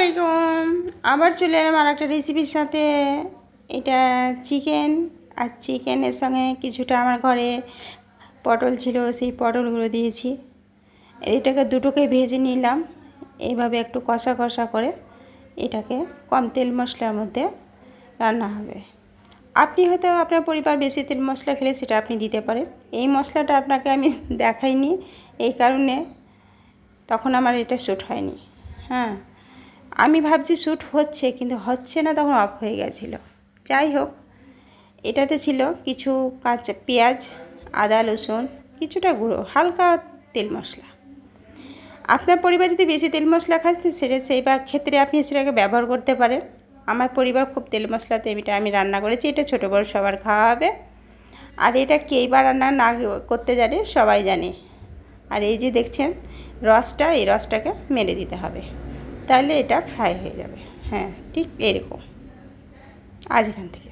আলাইকুম। আবার চলে এলাম আর একটা রেসিপির সাথে। এটা চিকেন, আর চিকেনের সঙ্গে কিছুটা আমার ঘরে পটল ছিল, সেই পটলগুলো দিয়েছি। এটাকে দুটোকে ভেজে নিলাম। এইভাবে একটু কষা কষা করে এটাকে কম তেল মশলার মধ্যে রান্না হবে। আপনি হয়তো আপনার পরিবার বেশি তেল মশলা খেলে সেটা আপনি দিতে পারেন। এই মশলাটা আপনাকে আমি দেখাইনি এই কারণে, তখন আমার এটা শ্যুট হয়নি। হ্যাঁ, আমি ভাবছি শ্যুট হচ্ছে, কিন্তু হচ্ছে না, তখন অফ হয়ে গেছিলো। যাই হোক, এটাতে ছিল কিছু কাঁচা পেঁয়াজ, আদা রসুন, কিছুটা গুঁড়ো, হালকা তেল মশলা। আপনার পরিবার যদি বেশি তেল মশলা খায় সেই বা ক্ষেত্রে আপনি সেটাকে ব্যবহার করতে পারেন। আমার পরিবার খুব তেল মশলাতে এটা আমি রান্না করেছি। এটা ছোটো বড় সবার খাওয়া হবে। আর এটা কেই বা রান্না না করতে জানে, সবাই জানে। আর এই যে দেখছেন রসটা, এই রসটাকে মেরে দিতে হবে, তাহলে এটা ফ্রাই হয়ে যাবে। হ্যাঁ, ঠিক এরকম। আজ এখান থেকে।